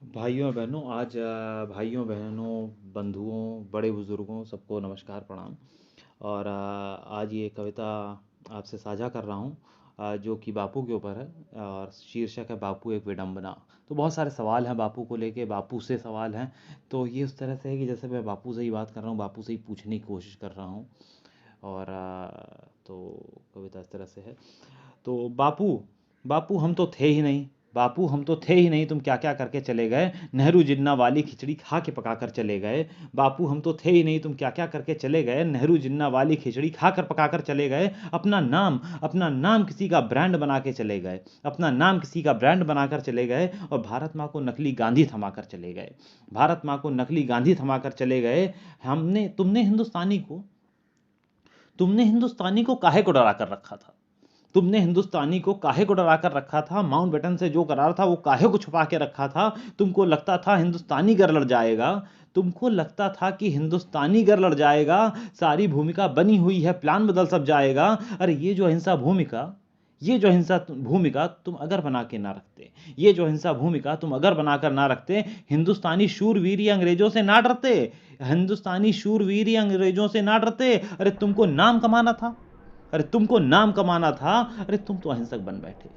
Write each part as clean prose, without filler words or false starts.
भाइयों बहनों आज भाइयों बहनों बंधुओं बड़े बुजुर्गों सबको नमस्कार प्रणाम। और आज ये कविता आपसे साझा कर रहा हूँ, जो कि बापू के ऊपर है और शीर्षक है बापू एक विडंबना। तो बहुत सारे सवाल हैं बापू को लेके, बापू से सवाल हैं। तो ये उस तरह से है कि जैसे मैं बापू से ही बात कर रहा हूँ, बापू से ही पूछने की कोशिश कर रहा हूँ। और तो कविता इस तरह से है। तो बापू, बापू हम तो थे ही नहीं, बापू हम तो थे ही नहीं, तुम क्या क्या करके चले गए, नेहरू जिन्ना वाली खिचड़ी खा के पका कर चले गए। बापू हम तो थे ही नहीं, तुम क्या क्या करके चले गए, नेहरू जिन्ना वाली खिचड़ी खा कर पका कर चले गए। अपना नाम किसी का ब्रांड बना के चले गए, अपना नाम किसी का ब्रांड बनाकर चले गए, और भारत माँ को नकली गांधी थमा कर चले गए, भारत माँ को नकली गांधी थमा कर चले गए। हमने तुमने हिंदुस्तानी को काहे को डरा कर रखा था, तुमने हिंदुस्तानी को काहे को डरा कर रखा था, माउंटबेटन से जो करार था वो काहे को छुपा के रखा था। तुमको लगता था हिंदुस्तानी गर लड़ जाएगा, तुमको लगता था कि हिंदुस्तानी गर लड़ जाएगा, सारी भूमिका बनी हुई है, प्लान बदल सब जाएगा। अरे ये जो हिंसा भूमिका तुम अगर बना के ना रखते, ये जो हिंसा भूमिका तुम अगर बनाकर ना रखते, हिंदुस्तानी शूरवीर ये अंग्रेजों से ना डरते, हिंदुस्तानी शूरवीर ये अंग्रेजों से ना डरते। अरे तुमको नाम कमाना था, अरे तुमको नाम कमाना था, अरे तुम तो अहिंसक बन बैठे,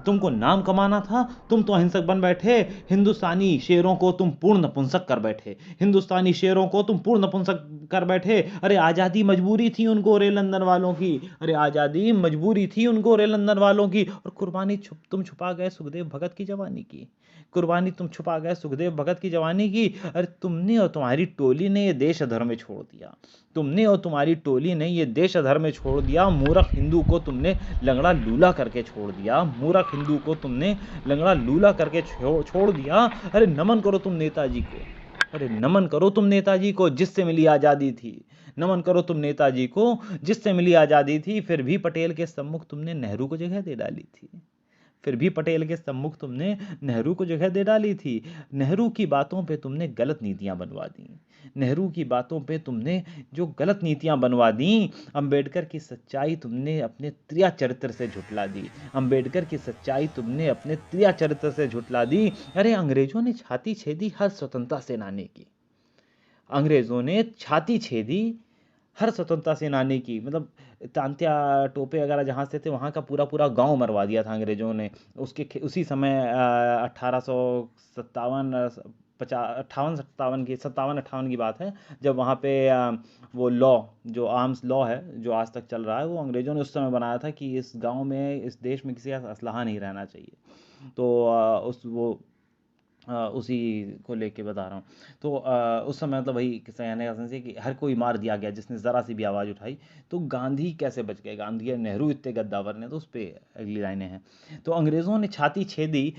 तुमको नाम कमाना था, तुम तो अहिंसक बन बैठे। हिंदुस्तानी शेरों को तुम पूर्ण नपुंसक कर बैठे, हिंदुस्तानी शेरों को तुम पूर्ण नपुंसक कर बैठे। अरे आज़ादी मजबूरी थी उनको रे लंदन वालों की, अरे आज़ादी मजबूरी थी उनको रे लंदन वालों की, और कुर्बानी तुम छुपा गए सुखदेव भगत की जवानी की, कुर्बानी तुम छुपा गए सुखदेव भगत की जवानी की। अरे तुमने और तुम्हारी टोली ने ये देश अधर्म में छोड़ दिया, तुमने और तुम्हारी टोली ने ये देश अधर में छोड़ दिया, मूर्ख हिंदू को तुमने लंगड़ा लूला करके छोड़ दिया, मूर्ख हिंदू को तुमने लंगड़ा लूला करके छोड़ दिया। अरे नमन करो तुम नेताजी को, अरे नमन करो तुम नेताजी को जिससे मिली आज़ादी थी, नमन करो तुम नेताजी को जिससे मिली आज़ादी थी। फिर भी पटेल के सम्मुख तुमने नेहरू को जगह दे डाली थी, फिर भी पटेल के सम्मुख तुमने नेहरू को जगह दे डाली थी। नेहरू की बातों पे तुमने गलत नीतियां बनवा दी, नेहरू की बातों पे तुमने जो गलत नीतियां बनवा दी। अंबेडकर की सच्चाई तुमने अपने त्रिया चरित्र से झुटला दी, अंबेडकर की सच्चाई तुमने अपने त्रिया चरित्र से झुटला दी। अरे अंग्रेजों ने छाती छेदी हर स्वतंत्रता सेनानी की, अंग्रेजों ने छाती छेदी हर स्वतंत्रता सेनानी की, मतलब तांत्या टोपे वगैरह जहाँ से थे वहाँ का पूरा पूरा गांव मरवा दिया था अंग्रेजों ने। उसी समय 1857 सत्तावन अट्ठावन की बात है, जब वहाँ पे वो लॉ, जो आर्म्स लॉ है जो आज तक चल रहा है, वो अंग्रेजों ने उस समय बनाया था कि इस गांव में इस देश में किसी का असलहा नहीं रहना चाहिए। तो उसी को लेके बता रहा हूँ। तो उस समय मतलब वही कहने का सेंस है कि हर कोई मार दिया गया जिसने ज़रा सी भी आवाज़ उठाई। तो गांधी कैसे बच गए, गांधी या नेहरू इतने गद्दावर ने, तो उस पर अगली लाइनें हैं। तो अंग्रेज़ों ने छाती छेदी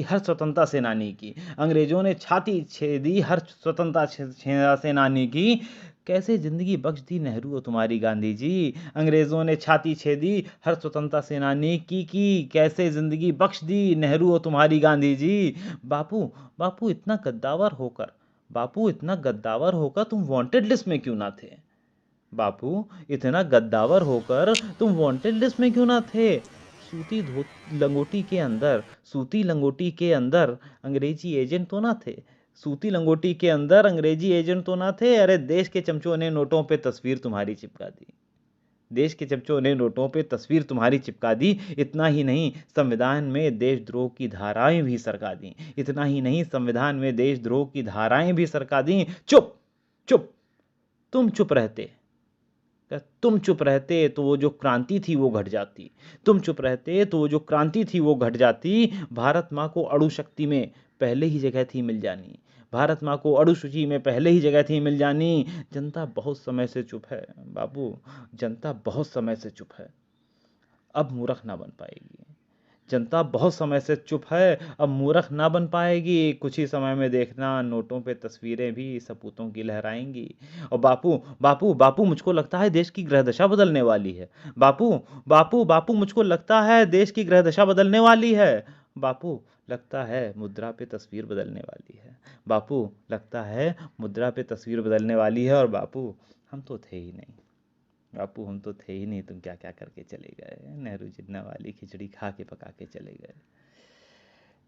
हर स्वतंत्रता सेनानी की, अंग्रेज़ों ने छाती छेदी हर स्वतंत्रता सेनानी की। कैसे ज़िंदगी बख्श दी नेहरू और तुम्हारी गांधी जी, अंग्रेज़ों ने छाती छेदी हर स्वतंत्रता सेनानी की, कैसे ज़िंदगी बख्श दी नेहरू और तुम्हारी गांधी जी। बापू, बापू इतना गद्दावर होकर, बापू इतना गद्दावर होकर तुम वांटेड लिस्ट में क्यों ना थे, बापू इतना गद्दावर होकर तुम वांटेड लिस्ट में क्यों ना थे। सूती धो लंगोटी के अंदर, सूती लंगोटी के अंदर अंग्रेजी एजेंट तो ना थे, सूती लंगोटी के अंदर अंग्रेजी एजेंट तो ना थे। अरे देश के चमचों ने नोटों पे तस्वीर तुम्हारी चिपका दी, देश के चमचों ने नोटों पे तस्वीर तुम्हारी चिपका दी। इतना ही नहीं, संविधान में देशद्रोह की धाराएं भी सरका दी, इतना ही नहीं, संविधान में देशद्रोह की धाराएं भी सरका दी। चुप, चुप, तुम चुप रहते, तुम चुप रहते तो वो जो क्रांति थी वो घट जाती, तुम चुप रहते तो वो जो क्रांति थी वो घट जाती। भारत माँ को अणु शक्ति में पहले ही जगह थी मिल जानी, भारत माँ को अणु सूची में पहले ही जगह थी मिल जानी। जनता बहुत समय से चुप है बाबू, जनता बहुत समय से चुप है, अब मूर्ख ना बन पाएगी, जनता बहुत समय से चुप है, अब मूर्ख ना बन पाएगी। कुछ ही समय में देखना नोटों पे तस्वीरें भी सपूतों की लहराएंगी। और बापू, बापू, बापू मुझको लगता है देश की ग्रह दशा बदलने वाली है, बापू, बापू, बापू मुझको लगता है देश की ग्रह दशा बदलने वाली है, बापू लगता है मुद्रा पे तस्वीर बदलने वाली है, बापू लगता है मुद्रा पे तस्वीर बदलने वाली है। और बापू हम तो थे ही नहीं, बापू हम तो थे ही नहीं, तुम क्या क्या करके चले गए, नेहरू जिन्ना वाली खिचड़ी खा के पका के चले गए।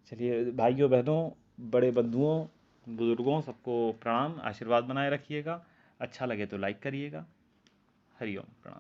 चलिए भाइयों बहनों, बड़े बंधुओं, बुजुर्गों, सबको प्रणाम, आशीर्वाद बनाए रखिएगा। अच्छा लगे तो लाइक करिएगा। हरिओम, प्रणाम।